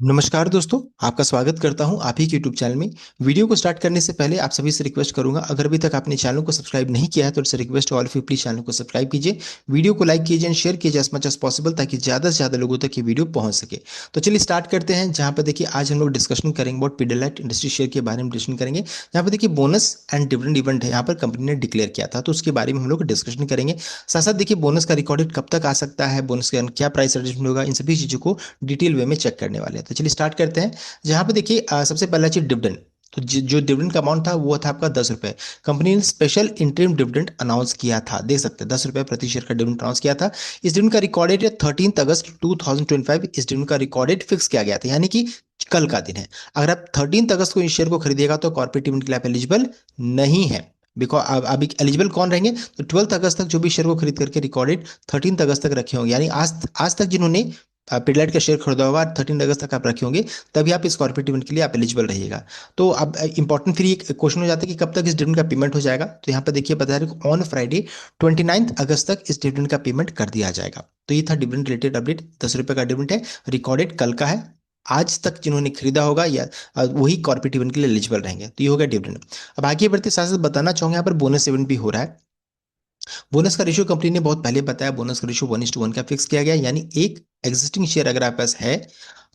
नमस्कार दोस्तों, आपका स्वागत करता हूं आप ही के यूट्यूब चैनल में। वीडियो को स्टार्ट करने से पहले आप सभी से रिक्वेस्ट करूंगा, अगर अभी तक आपने चैनल को सब्सक्राइब नहीं किया है तो it's request all of you, please channel को सब्सक्राइब कीजिए, वीडियो को लाइक कीजिए एंड शेयर कीजिए एज मच एज पॉसिबल, ताकि ज़्यादा से ज़्यादा लोगों तक ये वीडियो पहुंच सके। तो चलिए स्टार्ट करते हैं। जहां पर देखिए आज हम लोग डिस्कशन करेंगे अबाउट पीडियालाइट इंडस्ट्री शेयर के बारे में डिस्कशन करेंगे। यहाँ पर देखिए बोनस एंड डिविडेंड इवेंट है, यहाँ पर कंपनी ने डिक्लेयर किया था, तो उसके बारे में हम लोग डिस्कशन करेंगे। साथ साथ देखिए बोनस का रिकॉर्डेड कब तक आ सकता है, बोनस का क्या प्राइस एडजस्टमेंट होगा, इन सभी चीज़ों को डिटेल वे में चेक करने वाले हैं। तो चलिए स्टार्ट करते हैं। जहां पे देखिए सबसे पहला चीज डिविडेंड। तो जो डिविडेंड का अमाउंट था वो था आपका 10 रुपए। कंपनी ने स्पेशल इंटरिम डिविडेंड अनाउंस किया था, देख सकते हैं 10 रुपए प्रति शेयर का डिविडेंड अनाउंस किया था। इस डिविडेंड का रिकॉर्ड डेट 13 अगस्त 2025, इस डिविडेंड का रिकॉर्ड डेट फिक्स किया गया था, यानी कि कल का दिन है। अगर आप 13 अगस्त को इस शेयर को खरीदिएगा तो कॉर्पोरेट डिविडेंड के लिए आप एलिजिबल नहीं है। बिकॉज अभी एलिजिबल कौन रहेंगे, तो 12 अगस्त तक जो भी शेयर को खरीद करके रिकॉर्डेड 13 अगस्त तक रखे होंगे, यानी आज तक जिन्होंने पिडलाइट का शेयर खरीदा होगा 13 अगस्त तक आप रखे होंगे, तभी आप इस कॉर्पोरेट डिविडेंड के लिए आप एलिजिबल रहिएगा। तो अब इंपॉर्टेंट फिर ये क्वेश्चन हो जाता है कि कब तक इस डिविडेंड का पेमेंट हो जाएगा। तो यहाँ पर देखिए बता रहे ऑन फ्राइडे 29 अगस्त तक इस डिविडेंड का पेमेंट कर दिया जाएगा। तो ये था डिविडेंड रिलेटेड अपडेट। 10 रुपए का डिविडेंड है, रिकॉर्डेड कल का है। आज तक जिन्होंने खरीदा होगा या वही कॉर्पोरेट डिविडेंड के लिए एलिजिबल रहेंगे। तो ये होगा डिविडेंड। अब आगे बढ़ते साथ साथ बताना चाहूंगा, यहाँ पर बोनस इवेंट भी हो रहा है। बोनस का रेशियो कंपनी ने बहुत पहले बताया, बोनस का रेशियो 1:1 का फिक्स किया गया, यानी एक एग्जिस्टिंग शेयर अगर आपके पास है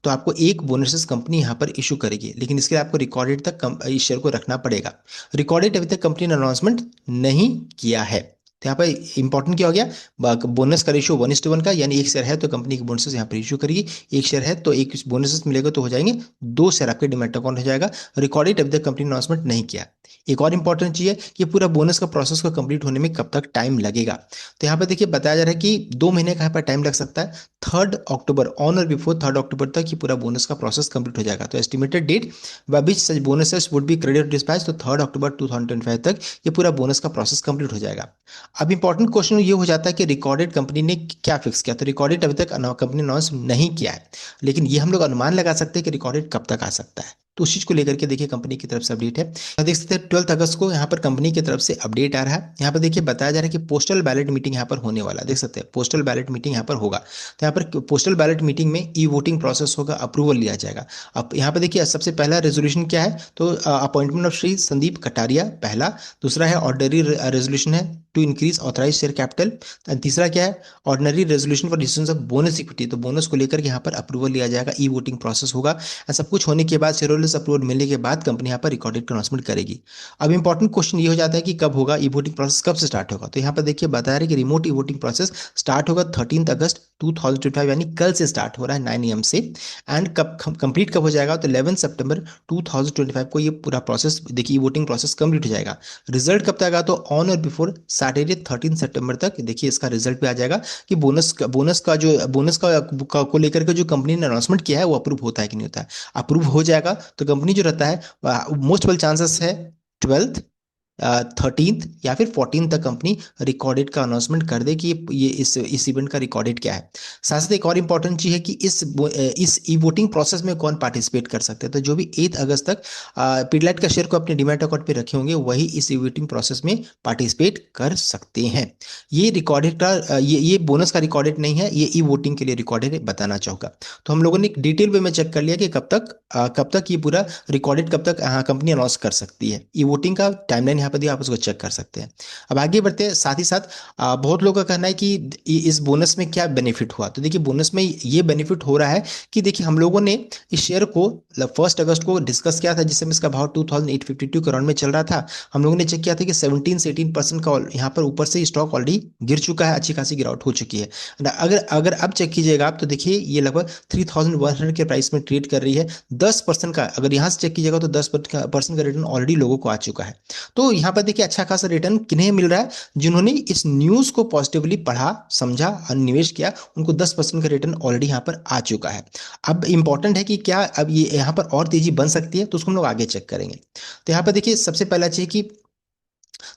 तो आपको एक बोनसेस कंपनी यहाँ पर इशू करेगी, लेकिन इसके लिए आपको रिकॉर्डेड तक इस शेयर को रखना पड़ेगा। रिकॉर्डेड अभी तक कंपनी ने अनाउंसमेंट नहीं किया है। तो यहाँ पर इंपॉर्टेंट क्या हो गया, बोनस का रेशियो 1:1 का, यानी एक शेयर है तो कंपनी की बोनसेस यहाँ पर इशू करेगी, एक शेयर है तो एक बोनसेस मिलेगा, तो हो जाएंगे 2 शेयर आपके डिमैट अकाउंट हो जाएगा। रिकॉर्डेड अभी तक कंपनी ने अनाउंसमेंट नहीं किया। एक और इंपॉर्टेंट चीज है कि पूरा बोनस का प्रोसेस को कंप्लीट होने में कब तक टाइम लगेगा। तो यहाँ पे देखिए बताया जा रहा है कि 2 महीने का यहाँ पर टाइम लग सकता है। 3 अक्टूबर, ऑन और बिफोर 3 अक्टूबर तक ये पूरा बोनस का प्रोसेस कंप्लीट हो जाएगा। तो estimated date by which such bonuses would be credit dispatch, तो 3 अक्टूबर 2025 तक ये पूरा बोनस का प्रोसेस कंप्लीट हो जाएगा। अब इंपॉर्टेंट क्वेश्चन ये हो जाता है कि रिकॉर्डेड कंपनी ने क्या फिक्स किया। तो रिकॉर्डेड अभी तक कंपनी अनाउंस नहीं किया है, लेकिन ये हम लोग अनुमान लगा सकते हैं कि रिकॉर्डेड कब तक आ सकता है। तो उस चीज को लेकर के देखिए कंपनी की तरफ से अपडेट है। देख सकते हैं 12 अगस्त को यहाँ पर कंपनी की तरफ से अपडेट आ रहा है। यहाँ पर देखिए बताया जा रहा है कि पोस्टल बैलेट मीटिंग यहाँ पर होने वाला है, देख सकते हैं पोस्टल बैलेट मीटिंग यहाँ पर होगा। तो यहाँ पर पोस्टल बैलेट मीटिंग में ई वोटिंग प्रोसेस होगा, अप्रूवल लिया जाएगा। अब यहाँ पर देखिए सबसे पहला रेजोल्यूशन क्या है, तो अपॉइंटमेंट ऑफ श्री संदीप कटारिया पहला। दूसरा है ऑर्डनरी रेजोल्यूशन है to increase authorise share capital. तीसरा क्या है, ordinary resolution for decision of bonus equity, तो बोनस को लेकर यहाँ पर अप्रूवल लिया जाएगा, ई वोटिंग प्रोसेस होगा। सब कुछ होने के बाद, शेयर होल्डर्स अप्रूवल मिलने के बाद कंपनी यहाँ पर रिकॉर्डेड अनाउंसमेंट करेगी। अब इंपॉर्टेंट क्वेश्चन ये हो जाता है कि कब होगा ई वोटिंग प्रोसेस, कब से स्टार्ट होगा। तो यहाँ पर देखिए बता रहे हैं कि remote e voting process start होगा 13 अगस्त 2025, यानी कल से स्टार्ट हो रहा है 9 AM से। एंड कब कंप्लीट कब हो जाएगा, तो 11 सितंबर 2025 को ये पूरा प्रोसेस देखिए वोटिंग प्रोसेस कंप्लीट हो जाएगा। रिजल्ट कब तक आएगा, तो ऑन और बिफोर सैटरडे 13 सितंबर तक देखिए इसका रिजल्ट भी आ जाएगा कि बोनस का को लेकर के जो कंपनी ने अनाउंसमेंट किया है वो अप्रूव होता है कि नहीं होता है। अप्रूव हो जाएगा तो कंपनी जो रहता है, मोस्ट प्रोबेबल चांसेस है 12th 13th या फिर 14th तक कंपनी रिकॉर्डेड का अनाउंसमेंट कर दे कि ये इस इवेंट का रिकॉर्डेड क्या है। साथ साथ एक और इंपॉर्टेंट चीज है कि इस ई वोटिंग प्रोसेस में कौन पार्टिसिपेट कर सकते हैं। तो जो भी 8 अगस्त तक पिडलाइट का शेयर को अपने डिमैट अकाउंट पे रखे होंगे वही इस ई वोटिंग प्रोसेस में पार्टिसिपेट कर सकते हैं। ये रिकॉर्डेड का ये बोनस का रिकॉर्डेड नहीं है, ये ई वोटिंग के लिए रिकॉर्डेड है, बताना चाहूंगा। तो हम लोगों ने डिटेल वे में चेक कर लिया कि कब तक ये पूरा रिकॉर्डेड कब तक कंपनी अनाउंस कर सकती है। ई वोटिंग का टाइमलाइन यहाँ पर दिया, आप उसको चेक कर सकते हैं। अब आगे बढ़ते हैं। साथ ही साथ बहुत लोगों का कहना है कि इस बोनस में क्या बेनिफिट हुआ। तो देखिए बोनस में ये बेनिफिट हो रहा है कि देखिए हम लोगों ने इस शेयर को 1 अगस्त को डिस्कस किया था, जिस समय इसका भाव 2852 करोड़ में चल रहा था। हम लोगों ने चेक किया था कि 17 से 18% का यहाँ पर ऊपर से स्टॉक ऑलरेडी गिर चुका है, अच्छी खासी गिरावट हो चुकी है। अगर अगर अब चेक कीजिएगा आप, तो देखिए ये लगभग 3100 के प्राइस में ट्रेड कर रही है। 10% का अगर यहाँ से चेक कीजिएगा तो 10% का रिटर्न ऑलरेडी लोगों को आ चुका है। तो यहाँ पर देखिए अच्छा खासा रिटर्न किन्हें मिल रहा है, जिन्होंने इस न्यूज को पॉजिटिवली पढ़ा, समझा और निवेश किया, उनको 10% का रिटर्न ऑलरेडी यहाँ पर आ चुका है। अब इंपॉर्टेंट है कि क्या अब ये यहाँ पर और तेजी बन सकती है, तो उसको हम लोग आगे चेक करेंगे। तो यहाँ पर देखिए सबसे पहला चीज कि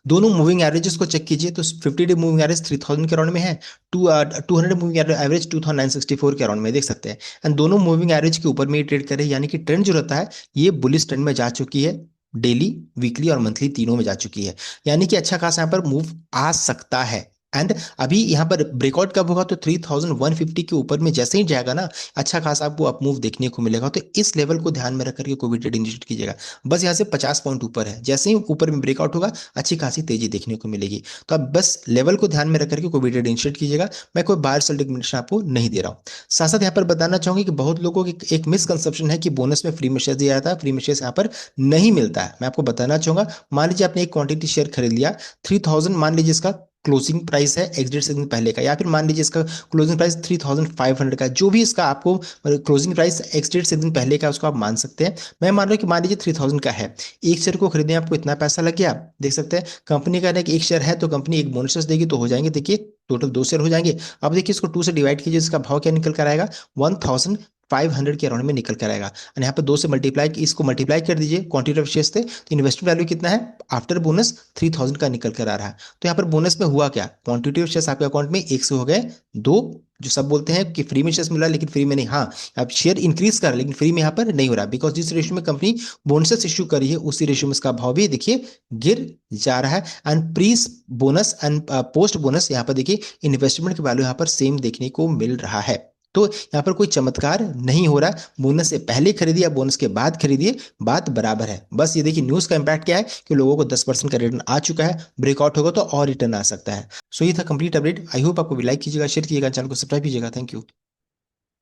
दोनों मूविंग एवरेजेस को चेक कीजिए, तो 50 डे मूविंग एवरेज 3000 के अराउंड में है, 200 मूविंग एवरेज 2964 के अराउंड में देख सकते हैं। एंड दोनों मूविंग एवरेज के ऊपर में ही ट्रेड करे, यानी कि ट्रेंड जो रहता है ये बुलिश ट्रेंड में जा चुकी है, डेली वीकली और मंथली तीनों में जा चुकी है, यानी कि अच्छा खासा यहाँ पर मूव आ सकता है। एंड अभी यहाँ पर ब्रेकआउट कब होगा, तो 3150 के ऊपर में जैसे ही जाएगा ना, अच्छा खासा आपको अपमूव देखने को मिलेगा। तो इस लेवल को ध्यान में रख करके कोई भी ट्रेड इनिशिएट कीजिएगा। बस यहाँ से 50 पॉइंट ऊपर है, जैसे ही ऊपर में ब्रेकआउट होगा अच्छी खासी तेजी देखने को मिलेगी। तो आप बस लेवल को ध्यान में रख करके कोई भी ट्रेड इनिशिएट कीजिएगा। मैं कोई बायर सेल रिकमेंडेशन आपको नहीं दे रहा हूँ। साथ साथ यहाँ पर बताना चाहूंगी कि बहुत लोगों की एक मिसकंसेप्शन है कि बोनस में फ्री में शेयर दिया जाता है, फ्री में शेयर यहाँ पर नहीं मिलता है। मैं आपको बताना चाहूंगा, मान लीजिए आपने एक क्वांटिटी शेयर खरीद लिया 3000, मान लीजिए इसका क्लोजिंग प्राइस है एग्जिट से दिन पहले का, या फिर मान लीजिए इसका क्लोजिंग प्राइस 3500 का है, जो भी इसका आपको क्लोजिंग प्राइस एग्जिट से दिन पहले का उसको आप मान सकते हैं। मैं मान रहा हूँ कि मान लीजिए 3000 का है, एक शेयर को खरीदने आपको इतना पैसा लग गया। देख सकते हैं कंपनी का एक शेयर है तो कंपनी एक बोनस देगी, तो हो जाएंगे देखिए टोटल 2 शेयर हो जाएंगे। अब देखिए इसको 2 से डिवाइड कीजिए, इसका भाव क्या निकल कर आएगा, 1500 के अराउंड में निकल कर आएगा। और यहाँ पर 2 से मल्टीप्लाई, इसको मल्टीप्लाई कर दीजिए क्वांटिटी ऑफ शेयर्स थे, तो इन्वेस्टमेंट वैल्यू कितना है आफ्टर बोनस 3000 का निकल कर आ रहा है। तो यहाँ पर बोनस में हुआ क्या, क्वांटिटी ऑफ शेयर्स आपके अकाउंट में 1 से हो गए 2। जो सब बोलते हैं कि फ्री में शेयर्स मिला, लेकिन फ्री में नहीं, हाँ अब शेयर इंक्रीज कर रहा है लेकिन फ्री में यहाँ पर नहीं हो रहा, बिकॉज जिस रेशियो में कंपनी बोनसेस इश्यू कर रही है उसी रेशियो में इसका भाव भी देखिए गिर जा रहा है। And pre bonus and post bonus यहाँ पर देखिए इन्वेस्टमेंट की वैल्यू यहाँ पर सेम देखने को मिल रहा है। तो यहाँ पर कोई चमत्कार नहीं हो रहा, बोनस से पहले खरीदिए या बोनस के बाद खरीदिए, बात बराबर है। बस ये देखिए न्यूज़ का इंपैक्ट क्या है कि लोगों को 10% का रिटर्न आ चुका है, ब्रेकआउट होगा तो और रिटर्न आ सकता है। सो ये था कंप्लीट अपडेट। आई होप आपको भी लाइक कीजिएगा, शेयर कीजिएगा, चैनल को सब्सक्राइब कीजिएगा। Thank you.